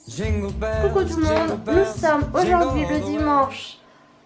Coucou tout le monde, nous sommes aujourd'hui le dimanche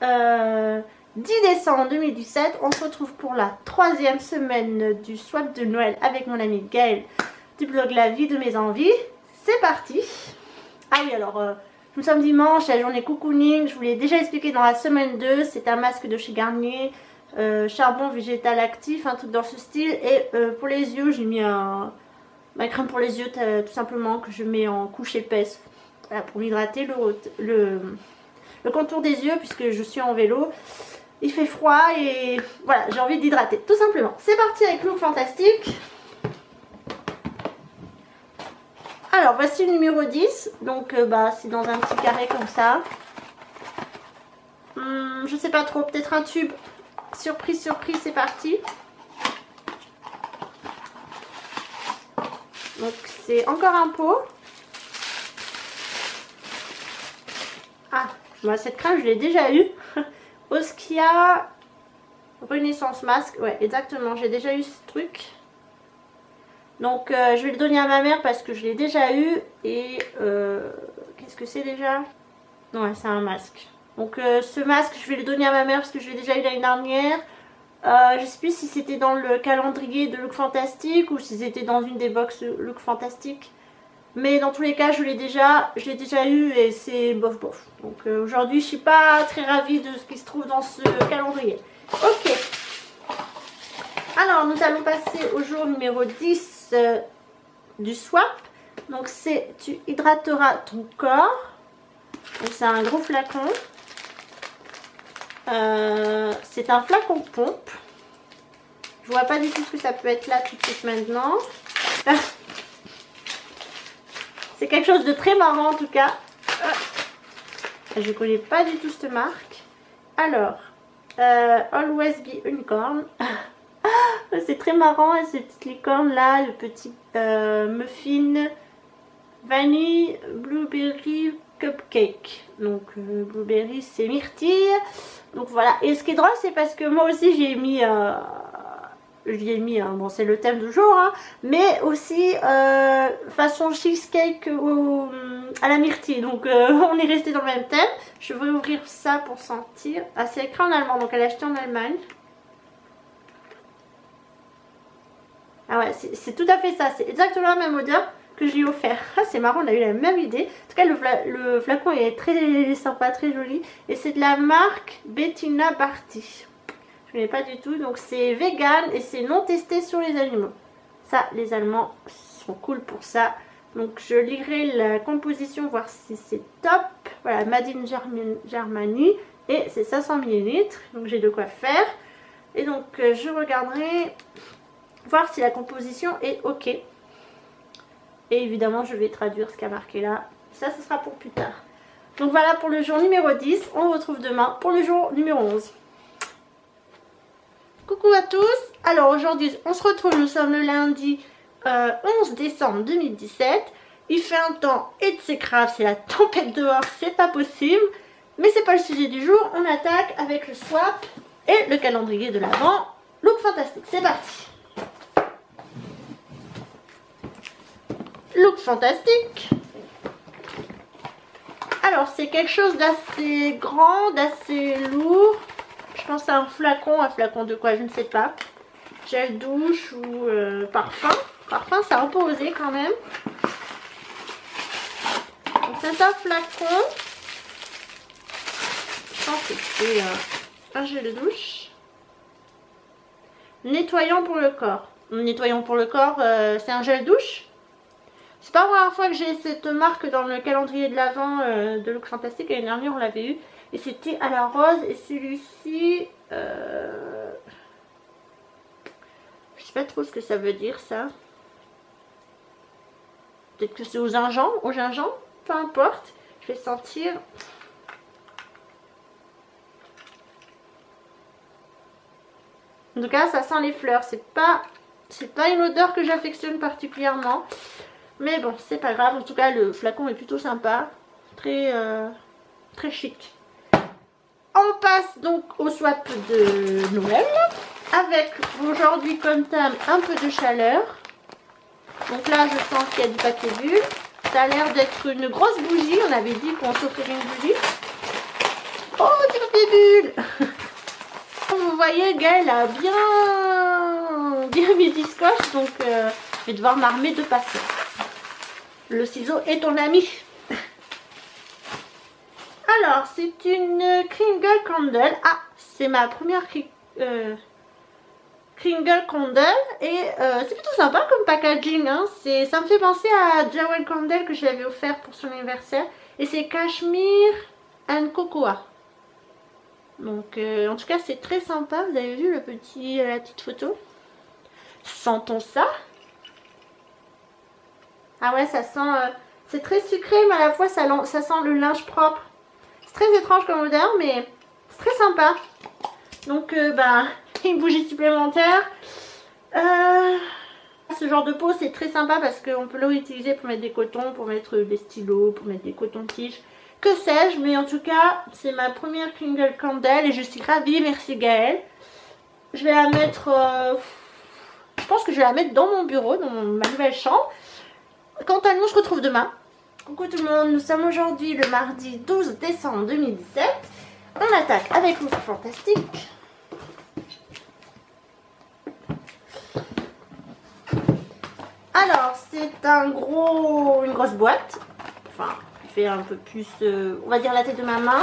10 décembre 2017. On se retrouve pour la troisième semaine du swap de Noël avec mon ami Gaël du blog La vie de mes envies. C'est parti. Ah oui, alors nous sommes dimanche, la journée cocooning. Je vous l'ai déjà expliqué dans la semaine 2. C'est un masque de chez Garnier, charbon végétal actif, un truc dans ce style. Et pour les yeux, j'ai mis ma crème pour les yeux tout simplement que je mets en couche épaisse. Voilà, pour m'hydrater le contour des yeux puisque je suis en vélo. Il fait froid et voilà, j'ai envie d'hydrater tout simplement. C'est parti avec Look Fantastique. Alors voici le numéro 10. Donc c'est dans un petit carré comme ça. Je sais pas trop, peut-être un tube. Surprise, surprise, c'est parti. Donc c'est encore un pot. Ah, moi cette crème je l'ai déjà eu. Oskia Renaissance Masque. Ouais, exactement, j'ai déjà eu ce truc. Donc je vais le donner à ma mère parce que je l'ai déjà eu. Et qu'est-ce que c'est déjà? Ouais, c'est un masque. Donc ce masque je vais le donner à ma mère parce que je l'ai déjà eu l'année dernière. Je sais plus si c'était dans le calendrier de Look Fantastique ou si c'était dans une des box Look Fantastique. Mais dans tous les cas, je l'ai déjà eu et c'est bof bof. Donc aujourd'hui, je suis pas très ravie de ce qui se trouve dans ce calendrier. Ok. Alors, nous allons passer au jour numéro 10 du swap. Donc c'est tu hydrateras ton corps. Donc c'est un gros flacon. C'est un flacon pompe. Je vois pas du tout ce que ça peut être là tout de suite maintenant. C'est quelque chose de très marrant en tout cas. Je connais pas du tout cette marque. Alors, Always Be Unicorn. C'est très marrant ces petites licornes là. Le petit muffin vanille blueberry cupcake. Donc blueberry c'est myrtille. Donc voilà. Et ce qui est drôle c'est parce que moi aussi j'ai mis... j'y ai mis, bon c'est le thème du jour, hein, mais aussi façon cheesecake à la myrtille. Donc on est resté dans le même thème. Je vais ouvrir ça pour sentir. Ah, c'est écrit en allemand, donc elle a acheté en Allemagne. Ah ouais, c'est tout à fait ça. C'est exactement la même odeur que je lui ai offert. Ah, c'est marrant, on a eu la même idée. En tout cas, le flacon est très sympa, très joli. Et c'est de la marque Bettina Barty. Je connais pas du tout, donc c'est vegan et c'est non testé sur les animaux. Ça, les Allemands sont cool pour ça. Donc je lirai la composition, voir si c'est top. Voilà, Made in Germany et c'est 500 ml. Donc j'ai de quoi faire. Et donc je regarderai voir si la composition est ok. Et évidemment je vais traduire ce qu'il y a marqué là. Ça, ce sera pour plus tard. Donc voilà pour le jour numéro 10. On se retrouve demain pour le jour numéro 11. Coucou à tous, alors aujourd'hui on se retrouve, nous sommes le lundi 11 décembre 2017. Il fait un temps exécrable, c'est la tempête dehors, c'est pas possible. Mais c'est pas le sujet du jour, on attaque avec le swap et le calendrier de l'Avent. Look Fantastique, c'est parti. Look Fantastique. Alors c'est quelque chose d'assez grand, d'assez lourd. Je pense à un flacon de quoi je ne sais pas. Gel douche ou parfum. Parfum ça a reposé quand même. Donc c'est un flacon. Je pense que c'est un gel douche. Nettoyant pour le corps. Nettoyant pour le corps, c'est un gel douche. C'est pas la première fois que j'ai cette marque dans le calendrier de l'Avent de Look Fantastique. L'année dernière on l'avait eu. Et c'était à la rose. Et celui-ci... je sais pas trop ce que ça veut dire ça. Peut-être que c'est au gingembre. Peu importe. Je vais sentir. En tout cas ça sent les fleurs. C'est pas une odeur que j'affectionne particulièrement. Mais bon c'est pas grave. En tout cas le flacon est plutôt sympa. Très chic. On passe donc au swap de Noël avec aujourd'hui comme thème un peu de chaleur. Donc là je sens qu'il y a du papier bulle. Ça a l'air d'être une grosse bougie. On avait dit qu'on s'offrirait une bougie. Oh, des bulles. Comme vous voyez, Gaëlle a bien mis du scotch. Donc, je vais devoir m'armer de patience. Le ciseau est ton ami. Alors, c'est une Kringle Candle. Ah, c'est ma première Kringle Candle. Et c'est plutôt sympa comme packaging. Hein. Ça me fait penser à Jewel Candle que je lui avais offert pour son anniversaire. Et c'est Cashmere and Cocoa. Donc, en tout cas, c'est très sympa. Vous avez vu la petite photo? Sentons ça. Ah ouais, ça sent... c'est très sucré, mais à la fois, ça sent le linge propre. C'est très étrange comme odeur, mais c'est très sympa. Donc, une bougie supplémentaire. Ce genre de pot, c'est très sympa parce qu'on peut le réutiliser pour mettre des cotons, pour mettre des stylos, pour mettre des cotons-tiges. Que sais-je, mais en tout cas, c'est ma première Kringle Candle et je suis ravie. Merci Gaëlle. Je vais la mettre... je pense que je vais la mettre dans mon bureau, dans ma nouvelle chambre. Quant à nous, on se retrouve demain. Coucou tout le monde, nous sommes aujourd'hui le mardi 12 décembre 2017. On attaque avec Look Fantastic. Alors, c'est une grosse boîte. Enfin, il fait un peu plus, on va dire la tête de ma main.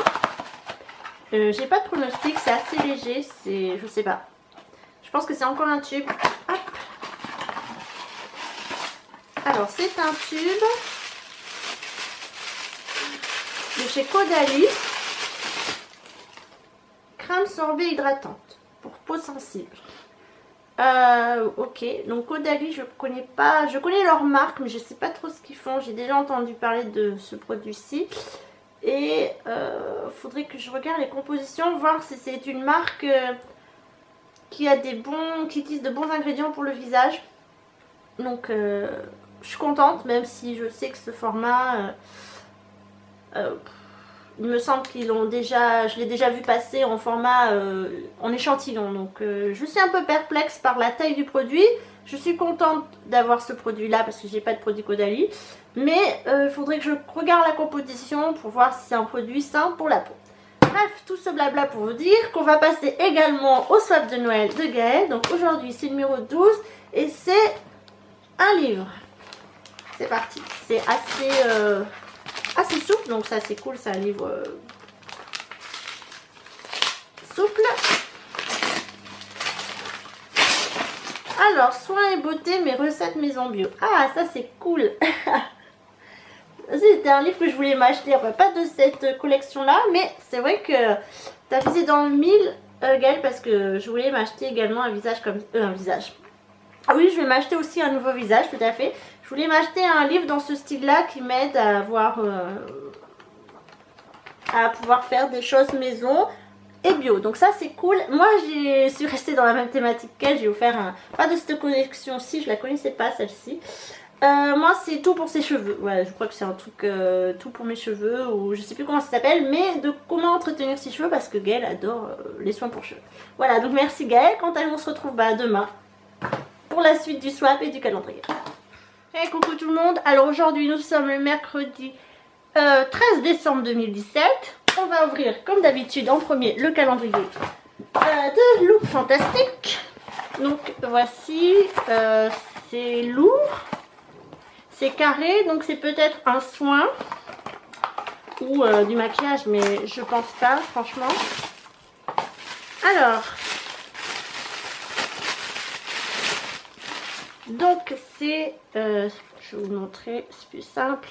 J'ai pas de pronostic, c'est assez léger, je sais pas. Je pense que c'est encore un tube. Hop. Alors, c'est un tube de chez Caudalie. Crème sorbet hydratante pour peau sensible. Ok, donc Caudalie, je connais pas, je connais leur marque, mais je sais pas trop ce qu'ils font. J'ai déjà entendu parler de ce produit-ci. Et faudrait que je regarde les compositions, voir si c'est une marque qui utilise de bons ingrédients pour le visage. Donc, je suis contente, même si je sais que ce format, il me semble qu'ils l'ont déjà, je l'ai déjà vu passer en format, en échantillon. Donc, je suis un peu perplexe par la taille du produit. Je suis contente d'avoir ce produit-là parce que j'ai pas de produit Caudalie. Mais il faudrait que je regarde la composition pour voir si c'est un produit sain pour la peau. Bref, tout ce blabla pour vous dire qu'on va passer également au swap de Noël de Gaëlle. Donc aujourd'hui, c'est le numéro 12 et c'est un livre. C'est parti. C'est assez souple, donc ça c'est cool, c'est un livre souple. Alors, soins et beauté, mes recettes maison bio. Ah, ça c'est cool. C'était un livre que je voulais m'acheter, enfin pas de cette collection là, mais c'est vrai que tu as visé dans le mille, Gaëlle, parce que je voulais m'acheter également un visage comme... un visage. Ah oui, je vais m'acheter aussi un nouveau visage, tout à fait. Je voulais m'acheter un livre dans ce style-là qui m'aide à avoir... à pouvoir faire des choses maison et bio. Donc ça c'est cool. Moi je suis restée dans la même thématique qu'elle. J'ai offert pas de cette collection-ci, je la connaissais pas celle-ci. Moi c'est tout pour ses cheveux. Ouais, je crois que c'est un truc tout pour mes cheveux ou je sais plus comment ça s'appelle, mais de comment entretenir ses cheveux parce que Gaëlle adore les soins pour cheveux. Voilà, donc merci Gaëlle. Quant à nous, on se retrouve demain pour la suite du swap et du calendrier. Et coucou tout le monde. Alors aujourd'hui nous sommes le mercredi 13 décembre 2017. On va ouvrir comme d'habitude en premier le calendrier de Look Fantastic. Donc voici, c'est lourd. C'est carré, donc c'est peut-être un soin ou du maquillage, mais je pense pas, franchement. Alors, donc c'est, je vais vous montrer, c'est plus simple.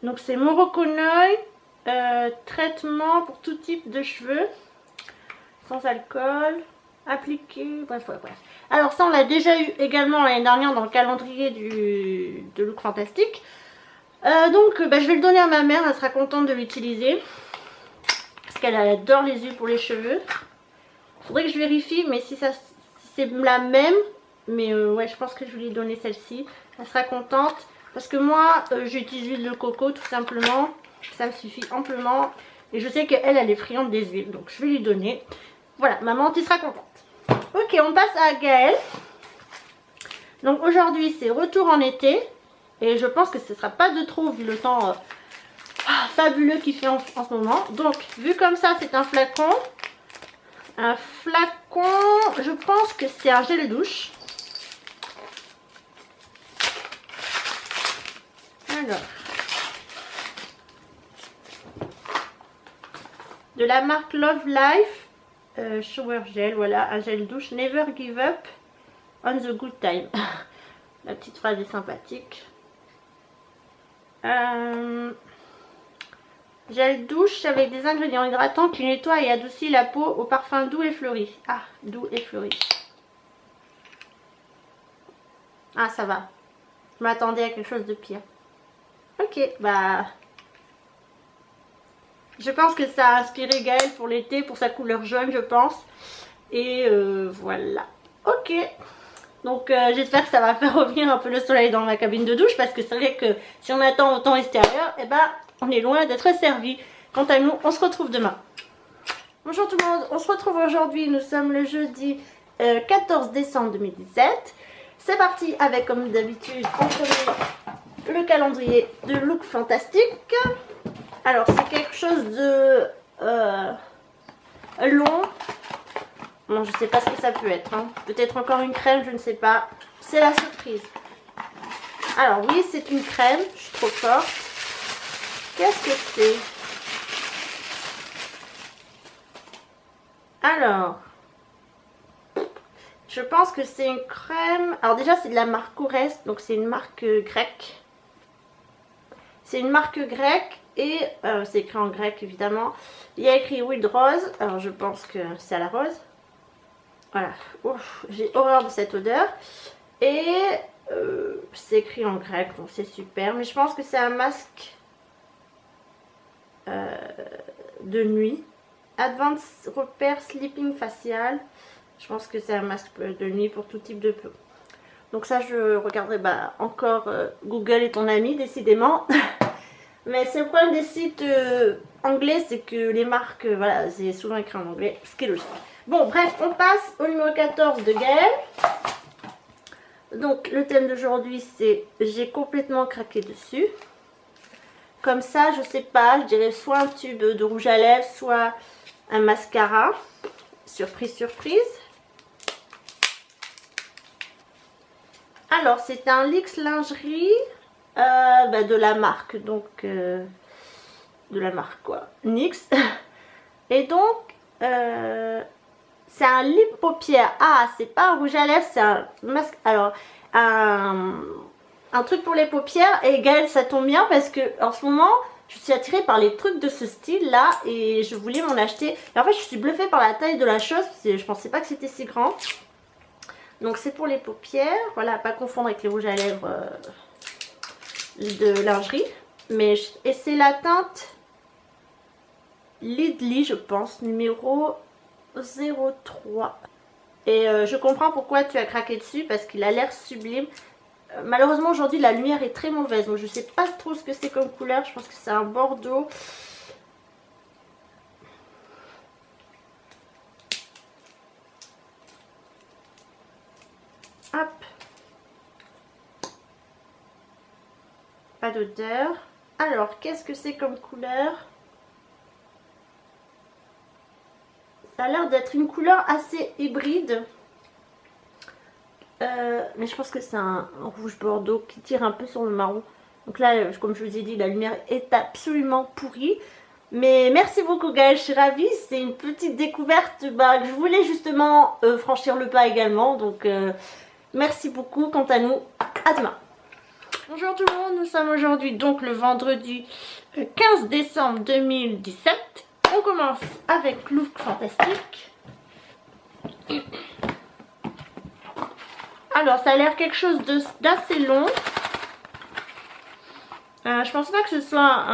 Donc c'est Morokonoe, traitement pour tout type de cheveux, sans alcool, appliqué, bref. Alors ça on l'a déjà eu également l'année dernière dans le calendrier de Look Fantastic. Donc je vais le donner à ma mère, elle sera contente de l'utiliser. Parce qu'elle adore les huiles pour les cheveux. Faudrait que je vérifie, mais si c'est la même. Mais ouais, je pense que je vais lui donner celle-ci. Elle sera contente. Parce que moi, j'utilise l'huile de coco tout simplement. Ça me suffit amplement. Et je sais qu'elle, elle est friande des huiles. Donc je vais lui donner. Voilà, maman, tu seras contente. Ok, on passe à Gaëlle. Donc aujourd'hui, c'est retour en été. Et je pense que ce ne sera pas de trop vu le temps fabuleux qu'il fait en ce moment. Donc, vu comme ça, c'est un flacon. Un flacon, je pense que c'est un gel douche. Alors, de la marque Love Life, shower gel, voilà, un gel douche. Never give up on the good time. La petite phrase est sympathique. Gel douche avec des ingrédients hydratants qui nettoient et adoucissent la peau au parfum doux et fleuri. Ah, doux et fleuri. Ah, ça va. Je m'attendais à quelque chose de pire. Ok, bah... je pense que ça a inspiré Gaëlle pour l'été, pour sa couleur jaune, je pense. Et voilà. Ok. Donc j'espère que ça va faire revenir un peu le soleil dans ma cabine de douche. Parce que c'est vrai que si on attend au temps extérieur, eh ben, on est loin d'être servi. Quant à nous, on se retrouve demain. Bonjour tout le monde, on se retrouve aujourd'hui. Nous sommes le jeudi 14 décembre 2017. C'est parti avec, comme d'habitude, en premier, le calendrier de Look Fantastique. Alors, c'est quelque chose de long. Bon, je sais pas ce que ça peut être. Hein. Peut-être encore une crème, je ne sais pas. C'est la surprise. Alors, oui, c'est une crème. Je suis trop forte. Qu'est-ce que c'est? Alors, je pense que c'est une crème. Alors déjà, c'est de la marque Korres, donc c'est une marque grecque. C'est une marque grecque et c'est écrit en grec évidemment. Il y a écrit Wild Rose, alors je pense que c'est à la rose. Voilà, j'ai horreur de cette odeur. Et c'est écrit en grec, donc c'est super. Mais je pense que c'est un masque de nuit. Advanced Repair Sleeping Facial. Je pense que c'est un masque de nuit pour tout type de peau. Donc ça, je regarderai encore Google est ton ami, décidément. Mais c'est le problème des sites anglais, c'est que les marques, voilà, c'est souvent écrit en anglais, ce qui est logique. Bon, bref, on passe au numéro 14 de Gaëlle. Donc, le thème d'aujourd'hui, c'est j'ai complètement craqué dessus. Comme ça, je sais pas, je dirais soit un tube de rouge à lèvres, soit un mascara. Surprise, surprise. Alors, c'est un Lix lingerie de la marque, donc de la marque quoi, NYX. Et donc, c'est un lip paupière. Ah, c'est pas un rouge à lèvres, c'est un masque. Alors, un truc pour les paupières. Et Gaëlle, ça tombe bien parce que en ce moment, je suis attirée par les trucs de ce style là et je voulais m'en acheter. Et en fait, je suis bluffée par la taille de la chose. Je pensais pas que c'était si grand. Donc c'est pour les paupières, voilà, pas confondre avec les rouges à lèvres de lingerie. Et c'est la teinte Lidley, je pense, numéro 03. Et je comprends pourquoi tu as craqué dessus, parce qu'il a l'air sublime. Malheureusement aujourd'hui la lumière est très mauvaise, donc je sais pas trop ce que c'est comme couleur, je pense que c'est un bordeaux. Hop. Pas d'odeur. Alors, qu'est-ce que c'est comme couleur? Ça a l'air d'être une couleur assez hybride. Mais je pense que c'est un rouge bordeaux qui tire un peu sur le marron. Donc là, comme je vous ai dit, la lumière est absolument pourrie. Mais merci beaucoup Gaëlle, je suis ravie. C'est une petite découverte que je voulais justement franchir le pas également. Donc merci beaucoup. Quant à nous, à demain. Bonjour tout le monde, nous sommes aujourd'hui donc le vendredi 15 décembre 2017. On commence avec Look Fantastique. Alors ça a l'air quelque chose d'assez long. Je pense pas que ce soit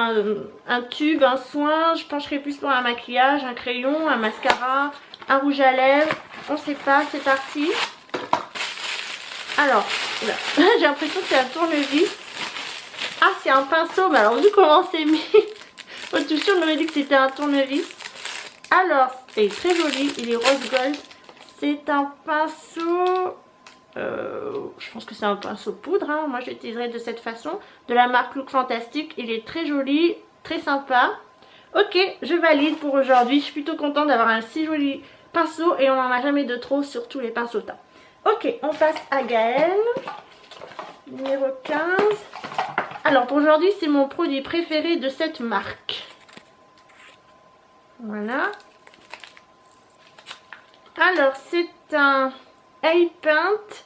un tube, un soin. Je pencherai plus pour un maquillage, un crayon, un mascara, un rouge à lèvres. On sait pas, c'est parti. Alors, j'ai l'impression que c'est un tournevis. Ah, c'est un pinceau. Mais alors, vu comment c'est mis, au-dessus, on aurait dit que c'était un tournevis. Alors, c'est très joli. Il est rose gold. C'est un pinceau Je pense que c'est un pinceau poudre, hein. Moi j'utiliserai de cette façon, de la marque Look Fantastic. Il est très joli, très sympa. Ok, je valide pour aujourd'hui. Je suis plutôt contente d'avoir un si joli pinceau et on n'en a jamais de trop sur tous les pinceaux teints. Ok, on passe à Gaëlle. Numéro 15. Alors pour aujourd'hui, c'est mon produit préféré de cette marque. Voilà. Alors c'est un eye paint.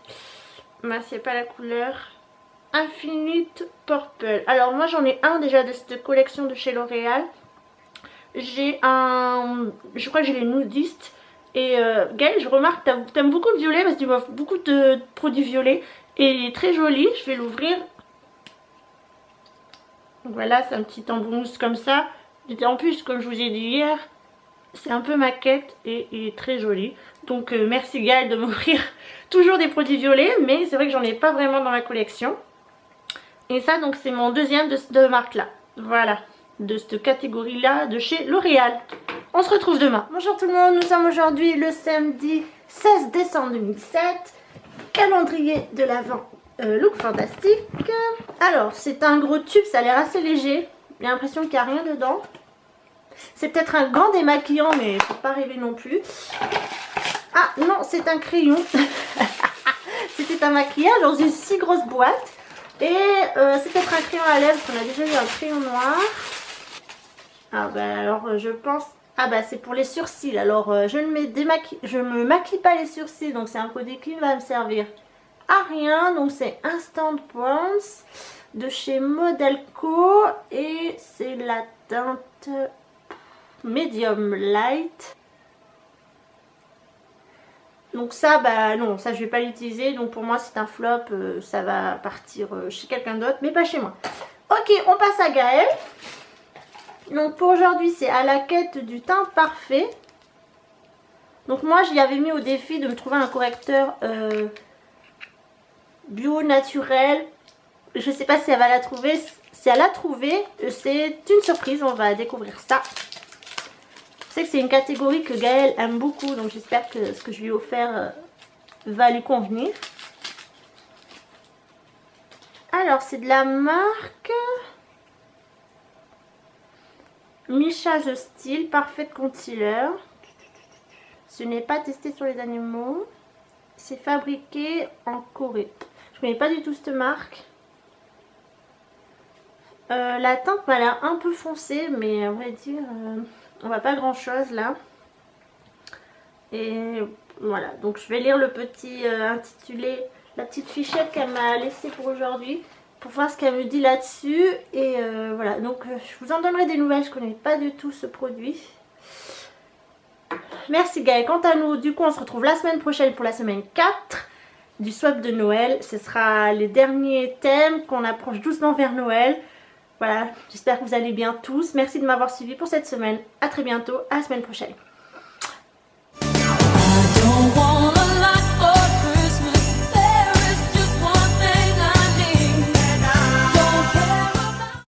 Mais c'est pas la couleur. Infinite Purple. Alors moi j'en ai un déjà de cette collection de chez L'Oréal. J'ai un... Je crois que j'ai les nudistes. Et Gaëlle, je remarque que t'aimes beaucoup le violet parce que tu m'offres beaucoup de produits violets. Et il est très joli. Je vais l'ouvrir. Voilà, c'est un petit embout mousse comme ça. En plus, comme je vous ai dit hier, c'est un peu maquette et il est très joli. Donc merci Gaëlle de m'offrir toujours des produits violets. Mais c'est vrai que j'en ai pas vraiment dans ma collection. Et ça, donc c'est mon deuxième de cette marque là. Voilà, de cette catégorie là de chez L'Oréal. On se retrouve demain. Bonjour tout le monde, nous sommes aujourd'hui le samedi 16 décembre 2007. Calendrier de l'Avent Look Fantastic. Alors c'est un gros tube, ça a l'air assez léger. J'ai l'impression qu'il n'y a rien dedans. C'est peut-être un gant démaquillant mais faut pas rêver non plus. Ah non, c'est un crayon. C'était un maquillage dans une si grosse boîte. Et c'est peut-être un crayon à lèvres, on a déjà eu un crayon noir. Ah bah alors je pense... Ah bah c'est pour les sourcils, alors je me maquille pas les sourcils, donc c'est un produit qui va me servir à rien. Donc c'est Instant Bronze de chez Modelco et c'est la teinte Medium Light. Donc ça, bah non, ça je vais pas l'utiliser, donc pour moi c'est un flop, ça va partir chez quelqu'un d'autre, mais pas chez moi. Ok, on passe à Gaëlle. Donc pour aujourd'hui c'est à la quête du teint parfait. Donc moi j'y avais mis au défi de me trouver un correcteur bio, naturel. Je sais pas si elle va la trouver, si elle l'a trouvé, c'est une surprise, on va découvrir ça. Je sais que c'est une catégorie que Gaëlle aime beaucoup, donc j'espère que ce que je lui ai offert va lui convenir. Alors c'est de la marque Missha The Steel Parfait Concealer. Ce n'est pas testé sur les animaux. C'est fabriqué en Corée. Je connais pas du tout cette marque. La teinte m'a l'air un peu foncée, mais on va dire... on voit pas grand chose là. Et voilà, donc je vais lire le petit intitulé, la petite fichette qu'elle m'a laissée pour aujourd'hui, pour voir ce qu'elle me dit là-dessus. Et voilà, donc je vous en donnerai des nouvelles, je connais pas du tout ce produit. Merci Gaëlle. Quant à nous, du coup on se retrouve la semaine prochaine pour la semaine 4 du swap de Noël. Ce sera les derniers thèmes, qu'on approche doucement vers Noël. Voilà, j'espère que vous allez bien tous. Merci de m'avoir suivi pour cette semaine. A très bientôt, à la semaine prochaine.